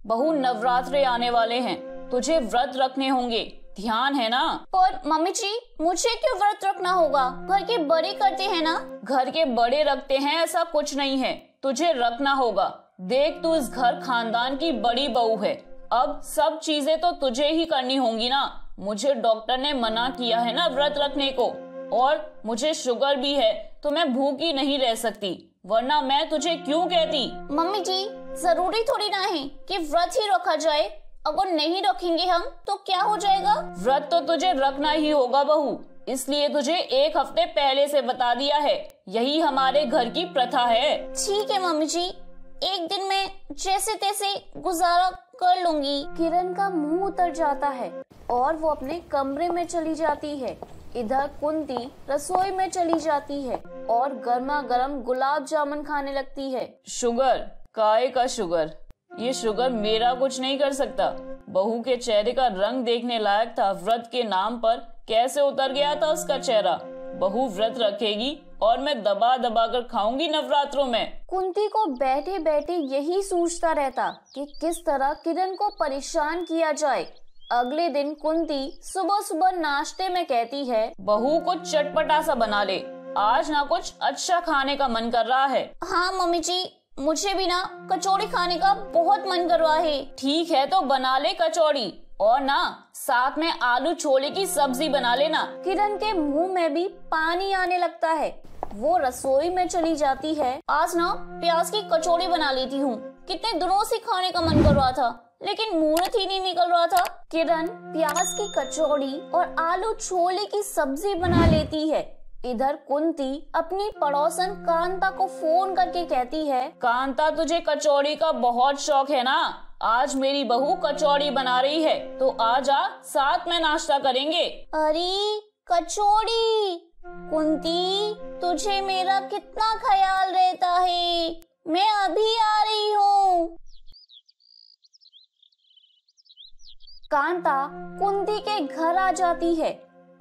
बहू नवरात्रे आने वाले हैं, तुझे व्रत रखने होंगे, ध्यान है ना? पर मम्मी जी मुझे क्यों व्रत रखना होगा? घर के बड़े करते हैं ना। घर के बड़े रखते हैं ऐसा कुछ नहीं है, तुझे रखना होगा। देख तू इस घर खानदान की बड़ी बहू है, अब सब चीजें तो तुझे ही करनी होंगी ना। मुझे डॉक्टर ने मना किया है ना व्रत रखने को, और मुझे शुगर भी है तो मैं भूखी नहीं रह सकती, वरना मैं तुझे क्यों कहती। मम्मी जी जरूरी थोड़ी ना है कि व्रत ही रखा जाए, अगर नहीं रखेंगे हम तो क्या हो जाएगा? व्रत तो तुझे रखना ही होगा बहू, इसलिए तुझे 1 हफ्ते पहले से बता दिया है, यही हमारे घर की प्रथा है। ठीक है मम्मी जी, एक दिन में जैसे तैसे गुजारा कर लूंगी। किरण का मुंह उतर जाता है और वो अपने कमरे में चली जाती है। इधर कुंती रसोई में चली जाती है और गर्मा गर्म गुलाब जामुन खाने लगती है। शुगर, काय का शुगर, ये शुगर मेरा कुछ नहीं कर सकता। बहू के चेहरे का रंग देखने लायक था, व्रत के नाम पर कैसे उतर गया था उसका चेहरा। बहू व्रत रखेगी और मैं दबा दबा कर खाऊंगी नवरात्रों में। कुंती को बैठे बैठे यही सोचता रहता कि किस तरह किरण को परेशान किया जाए। अगले दिन कुंती सुबह सुबह नाश्ते में कहती है, बहू कुछ चटपटा सा बना ले, आज ना कुछ अच्छा खाने का मन कर रहा है। हाँ मम्मी जी, मुझे भी ना कचौड़ी खाने का बहुत मन कर रहा है। ठीक है तो बना ले कचौड़ी, और ना साथ में आलू छोले की सब्जी बना लेना। किरण के मुंह में भी पानी आने लगता है। वो रसोई में चली जाती है। आज ना प्याज की कचौड़ी बना लेती हूँ, कितने दिनों से खाने का मन कर रहा था लेकिन मुहूर्त ही नहीं निकल रहा था। किरण प्याज की कचौड़ी और आलू छोले की सब्जी बना लेती है। इधर कुंती अपनी पड़ोसन कांता को फोन करके कहती है, कांता तुझे कचौड़ी का बहुत शौक है ना, आज मेरी बहू कचौड़ी बना रही है तो आ जा, साथ में नाश्ता करेंगे। अरे कचौड़ी, कुंती तुझे मेरा कितना ख्याल रहता है, मैं अभी आ रही हूँ। कांता कुंती के घर आ जाती है।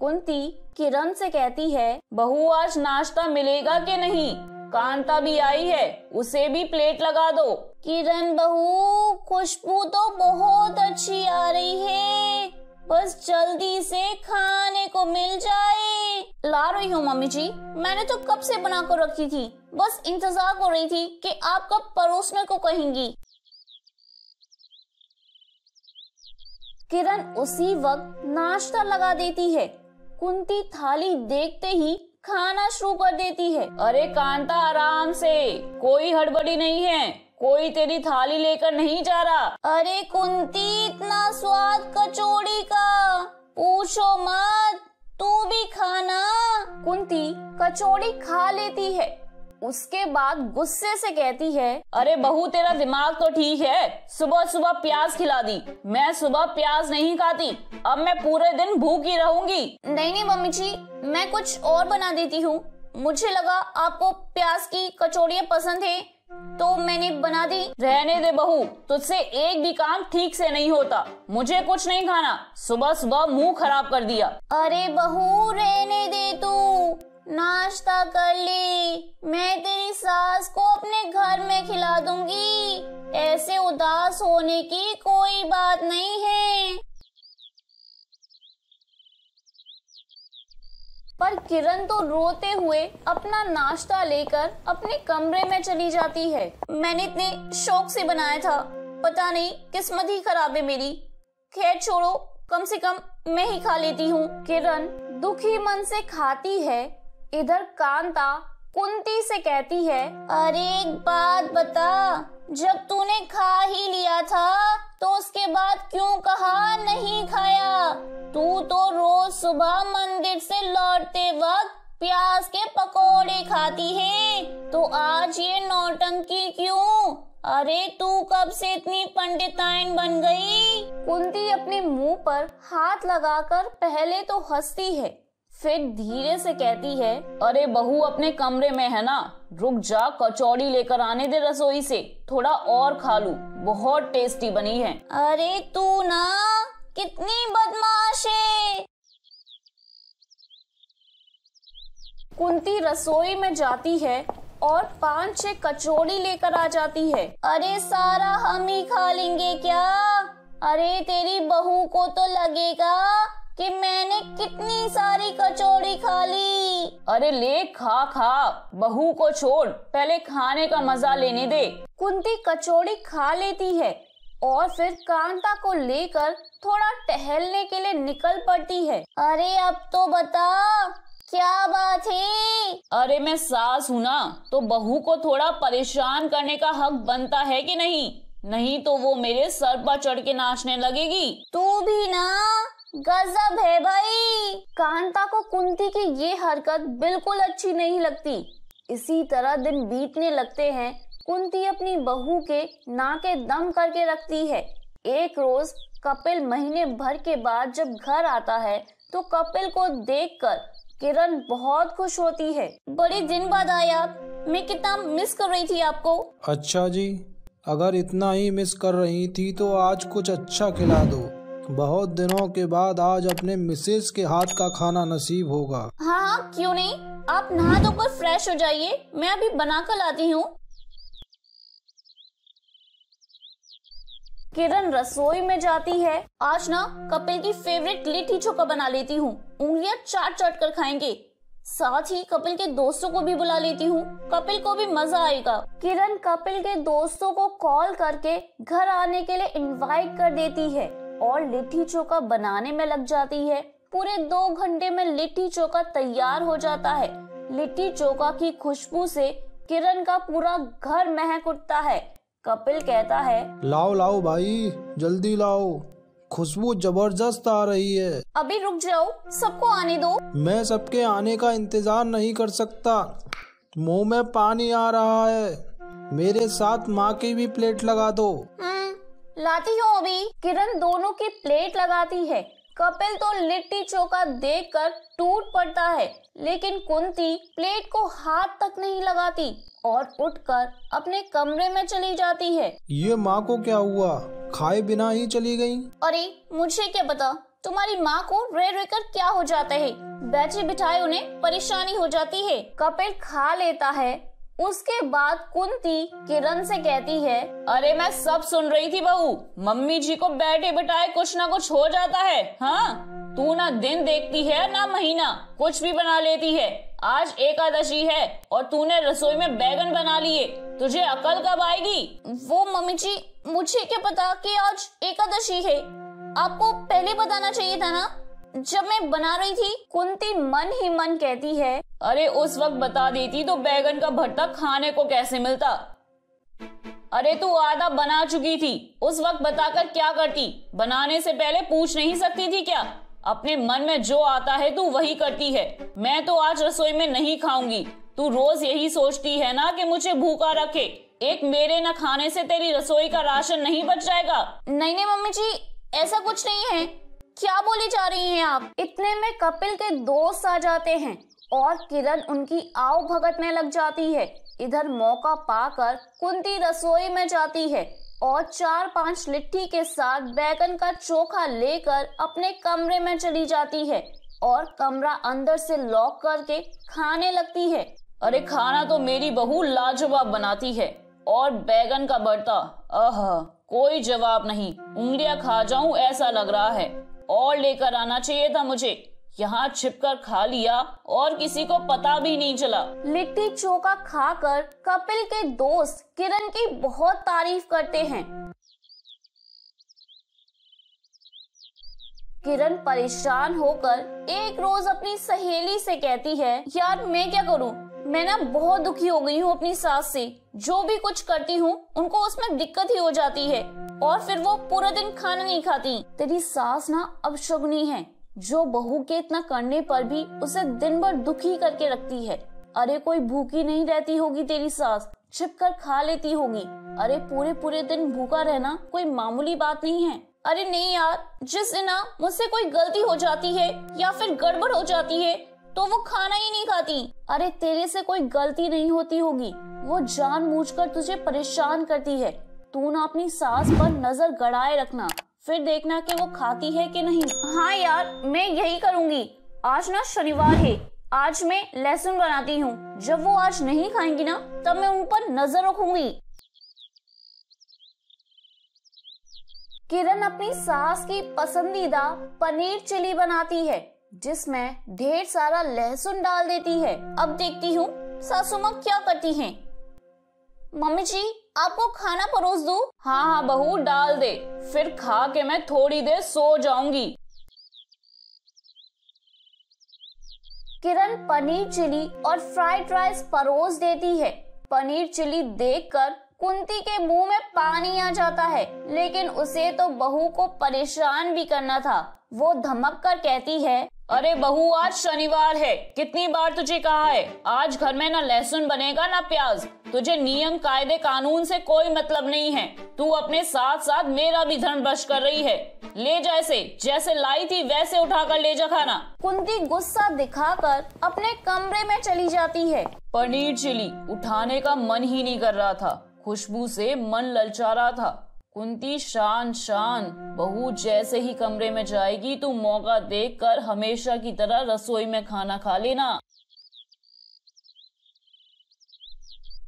कुंती किरण से कहती है, बहू आज नाश्ता मिलेगा कि नहीं? कांता भी आई है, उसे भी प्लेट लगा दो। किरण बहू, खुशबू तो बहुत अच्छी आ रही है, बस जल्दी से खाने को मिल जाए। ला रही हूँ मम्मी जी, मैंने तो कब से बना कर रखी थी, बस इंतजार कर रही थी कि आप कब परोसने को कहेंगी। किरण उसी वक्त नाश्ता लगा देती है। कुंती थाली देखते ही खाना शुरू कर देती है। अरे कांता आराम से, कोई हड़बड़ी नहीं है, कोई तेरी थाली लेकर नहीं जा रहा। अरे कुंती, इतना स्वाद कचौड़ी का पूछो मत, तू भी खाना। कुंती कचौड़ी खा लेती है, उसके बाद गुस्से से कहती है, अरे बहू तेरा दिमाग तो ठीक है, सुबह सुबह प्याज खिला दी। मैं सुबह प्याज नहीं खाती, अब मैं पूरे दिन भूखी रहूंगी। नहीं नहीं मम्मी जी, मैं कुछ और बना देती हूँ, मुझे लगा आपको प्याज की कचौड़ियाँ पसंद है तो मैंने बना दी। रहने दे बहू, तुझसे एक भी काम ठीक से नहीं होता, मुझे कुछ नहीं खाना, सुबह सुबह मुंह खराब कर दिया। अरे बहू रहने दे, तू नाश्ता कर ले, मैं तेरी सास को अपने घर में खिला दूंगी, ऐसे उदास होने की कोई बात नहीं है। पर किरण तो रोते हुए अपना नाश्ता लेकर अपने कमरे में चली जाती है। मैंने इतने शौक से बनाया था, पता नहीं किस्मत ही खराब है मेरी। खैर छोड़ो, कम से कम मैं ही खा लेती हूँ। किरण दुखी मन से खाती है। इधर कांता कुंती से कहती है, अरे एक बात बता, जब तूने खा ही लिया था तो उसके बाद क्यों कहा नहीं खाया? तू तो रोज सुबह मंदिर से लौटते वक्त प्याज के पकोड़े खाती है, तो आज ये नौटंकी क्यों? अरे तू कब से इतनी पंडिताइन बन गई? कुंती अपने मुंह पर हाथ लगाकर पहले तो हंसती है, फिर धीरे से कहती है, अरे बहू अपने कमरे में है ना, रुक जा, कचौड़ी लेकर आने दे रसोई से, थोड़ा और खा लूं, बहुत टेस्टी बनी है। अरे तू ना कितनी बदमाश है। कुंती रसोई में जाती है और 5-6 कचौड़ी लेकर आ जाती है। अरे सारा हम ही खा लेंगे क्या? अरे तेरी बहू को तो लगेगा कि मैंने कितनी सारी कचौड़ी खा ली। अरे ले खा खा, बहू को छोड़, पहले खाने का मजा लेने दे। कुंती कचौड़ी खा लेती है और फिर कांता को लेकर थोड़ा टहलने के लिए निकल पड़ती है। अरे अब तो बता, क्या बात है? अरे मैं सास हूं ना, तो बहू को थोड़ा परेशान करने का हक बनता है कि नहीं? नहीं तो वो मेरे सर पर चढ़ के नाचने लगेगी। तू भी ना गजब है भाई। कांता को कुंती की ये हरकत बिल्कुल अच्छी नहीं लगती। इसी तरह दिन बीतने लगते हैं। कुंती अपनी बहू के नाके दम करके रखती है। एक रोज कपिल महीने भर के बाद जब घर आता है तो कपिल को देखकर किरण बहुत खुश होती है। बड़े दिन बाद आया आप, मैं कितना मिस कर रही थी आपको। अच्छा जी, अगर इतना ही मिस कर रही थी तो आज कुछ अच्छा खिला दो। बहुत दिनों के बाद आज अपने मिसेस के हाथ का खाना नसीब होगा। हाँ क्यों नहीं, आप नहा धोकर फ्रेश हो जाइए, मैं अभी बना कर लाती हूँ। किरण रसोई में जाती है। आज ना कपिल की फेवरेट लिट्टी चोखा बना लेती हूँ, उंगलियां चाट चाट कर खाएंगे। साथ ही कपिल के दोस्तों को भी बुला लेती हूँ, कपिल को भी मजा आएगा। किरण कपिल के दोस्तों को कॉल करके घर आने के लिए इनवाइट कर देती है और लिट्टी चोखा बनाने में लग जाती है। पूरे 2 घंटे में लिट्टी चोखा तैयार हो जाता है। लिट्टी चोखा की खुशबू से किरण का पूरा घर महक उठता है। कपिल कहता है, लाओ लाओ भाई, जल्दी लाओ, खुशबू जबरदस्त आ रही है। अभी रुक जाओ, सबको आने दो। मैं सबके आने का इंतजार नहीं कर सकता, मुंह में पानी आ रहा है। मेरे साथ माँ की भी प्लेट लगा दो। लाती हूँ अभी। किरण दोनों की प्लेट लगाती है। कपिल तो लिट्टी चोखा देखकर टूट पड़ता है, लेकिन कुंती प्लेट को हाथ तक नहीं लगाती और उठकर अपने कमरे में चली जाती है। ये माँ को क्या हुआ, खाए बिना ही चली गई? अरे मुझे क्या पता, तुम्हारी माँ को रह रहकर क्या हो जाता है, बैठे बिठाए उन्हें परेशानी हो जाती है। कपिल खा लेता है। उसके बाद कुंती किरण से कहती है, अरे मैं सब सुन रही थी बहू, मम्मी जी को बैठे बिठाए कुछ ना कुछ हो जाता है। हाँ, तू ना दिन देखती है ना महीना, कुछ भी बना लेती है। आज एकादशी है और तूने रसोई में बैगन बना लिए, तुझे अकल कब आएगी? वो मम्मी जी, मुझे क्या पता कि आज एकादशी है, आपको पहले बताना चाहिए था ना जब मैं बना रही थी। कुंती मन ही मन कहती है, अरे उस वक्त बता देती तो बैगन का भरता खाने को कैसे मिलता। अरे तू आधा बना चुकी थी, उस वक्त बताकर क्या करती? बनाने से पहले पूछ नहीं सकती थी क्या? अपने मन में जो आता है तू वही करती है। मैं तो आज रसोई में नहीं खाऊंगी। तू रोज यही सोचती है ना कि मुझे भूखा रखे। एक मेरे न खाने से तेरी रसोई का राशन नहीं बच जाएगा। नहीं नहीं मम्मी जी, ऐसा कुछ नहीं है, क्या बोली जा रही हैं आप? इतने में कपिल के दोस्त आ जाते हैं और किरण उनकी आओ भगत में लग जाती है। इधर मौका पाकर कुंती रसोई में जाती है और 4-5 लिट्टी के साथ बैगन का चोखा लेकर अपने कमरे में चली जाती है और कमरा अंदर से लॉक करके खाने लगती है। अरे खाना तो मेरी बहू लाजवाब बनाती है, और बैगन का भरता, कोई जवाब नहीं। उंगलियां खा जाऊं ऐसा लग रहा है। और लेकर आना चाहिए था मुझे, यहाँ छिपकर खा लिया और किसी को पता भी नहीं चला। लिट्टी चोखा खाकर कपिल के दोस्त किरण की बहुत तारीफ करते हैं। किरण परेशान होकर एक रोज अपनी सहेली से कहती है, यार मैं क्या करूं, मैं ना बहुत दुखी हो गई हूँ अपनी सास से। जो भी कुछ करती हूँ उनको उसमें दिक्कत ही हो जाती है और फिर वो पूरा दिन खाना नहीं खाती। तेरी सास ना अपशगुनी है, जो बहू के इतना करने पर भी उसे दिन भर दुखी करके रखती है। अरे कोई भूखी नहीं रहती होगी तेरी सास, छिपकर खा लेती होगी। अरे पूरे पूरे दिन भूखा रहना कोई मामूली बात नहीं है। अरे नहीं यार, जिस दिन ना मुझसे कोई गलती हो जाती है या फिर गड़बड़ हो जाती है तो वो खाना ही नहीं खाती। अरे तेरे से कोई गलती नहीं होती होगी, वो जानबूझकर तुझे परेशान करती है। तू ना अपनी सास पर नजर गड़ाए रखना, फिर देखना कि वो खाती है कि नहीं। हाँ यार, मैं यही करूंगी। आज ना शनिवार है, आज मैं लहसुन बनाती हूँ। जब वो आज नहीं खाएंगी ना, तब मैं उन पर नजर रखूंगी। किरण अपनी सास की पसंदीदा पनीर चिली बनाती है, जिसमें ढेर सारा लहसुन डाल देती है। अब देखती हूँ सासू माँ क्या करती हैं। मम्मी जी, आपको खाना परोस दूं? हाँ हाँ बहू, डाल दे, फिर खा के मैं थोड़ी देर सो जाऊंगी। किरण पनीर चिली और फ्राइड राइस परोस देती है। पनीर चिली देखकर कुंती के मुंह में पानी आ जाता है, लेकिन उसे तो बहू को परेशान भी करना था। वो धमक कर कहती है, अरे बहू, आज शनिवार है, कितनी बार तुझे कहा है, आज घर में ना लहसुन बनेगा ना प्याज। तुझे नियम कायदे कानून से कोई मतलब नहीं है। तू अपने साथ साथ मेरा भी धर्म भ्रष्ट कर रही है। ले जा इसे, जैसे लाई थी वैसे उठाकर ले जा खाना। कुंती गुस्सा दिखाकर अपने कमरे में चली जाती है। पनीर चिली उठाने का मन ही नहीं कर रहा था, खुशबू से मन ललचा रहा था। कुंती शान शान, बहू जैसे ही कमरे में जाएगी तू मौका देखकर हमेशा की तरह रसोई में खाना खा लेना।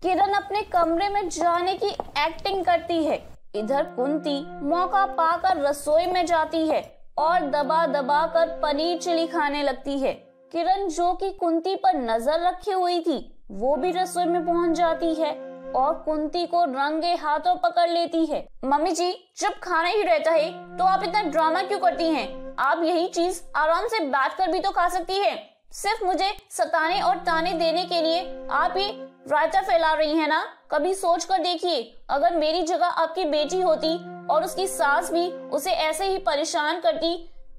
किरण अपने कमरे में जाने की एक्टिंग करती है। इधर कुंती मौका पाकर रसोई में जाती है और दबा दबा कर पनीर चिली खाने लगती है। किरण, जो कि कुंती पर नजर रखी हुई थी, वो भी रसोई में पहुंच जाती है और कुंती को रंगे हाथों पकड़ लेती है। मम्मी जी, जब खाना ही रहता है तो आप इतना ड्रामा क्यों करती हैं? आप यही चीज आराम से बैठकर भी तो खा सकती हैं। सिर्फ मुझे सताने और ताने देने के लिए आप ये रायता फैला रही हैं ना? कभी सोच कर देखिए, अगर मेरी जगह आपकी बेटी होती और उसकी सास भी उसे ऐसे ही परेशान करती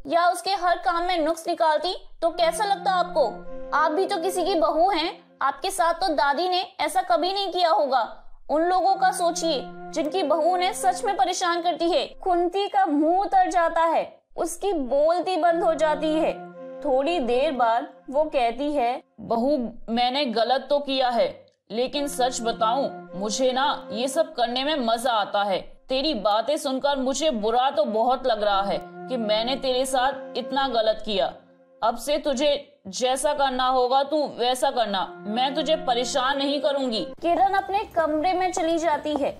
या उसके हर काम में नुक्स निकालती, तो कैसा लगता आपको? आप भी तो किसी की बहू हैं। आपके साथ तो दादी ने ऐसा कभी नहीं किया होगा। उन लोगों का सोचिए जिनकी बहू ने सच में परेशान करती है। कुंती का मुंह उतर जाता है, उसकी बोलती बंद हो जाती है। थोड़ी देर बाद वो कहती है, बहू मैंने गलत तो किया है, लेकिन सच बताऊं, मुझे ना ये सब करने में मजा आता है। तेरी बातें सुनकर मुझे बुरा तो बहुत लग रहा है कि मैंने तेरे साथ इतना गलत किया। अब से तुझे जैसा करना होगा तू वैसा करना, मैं तुझे परेशान नहीं करूंगी। किरण अपने कमरे में चली जाती है।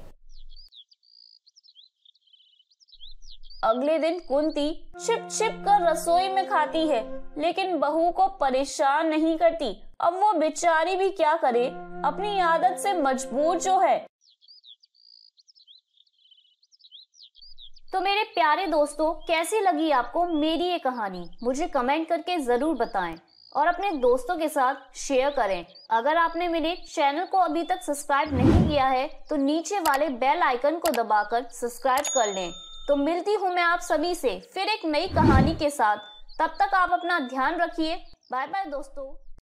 अगले दिन कुंती छिप छिप कर रसोई में खाती है, लेकिन बहू को परेशान नहीं करती। अब वो बेचारी भी क्या करे, अपनी आदत से मजबूर जो है। तो मेरे प्यारे दोस्तों, कैसी लगी आपको मेरी ये कहानी? मुझे कमेंट करके जरूर बताएं और अपने दोस्तों के साथ शेयर करें। अगर आपने मेरे चैनल को अभी तक सब्सक्राइब नहीं किया है तो नीचे वाले बेल आइकन को दबाकर सब्सक्राइब कर लें। तो मिलती हूँ मैं आप सभी से फिर एक नई कहानी के साथ। तब तक आप अपना ध्यान रखिए। बाय बाय दोस्तों।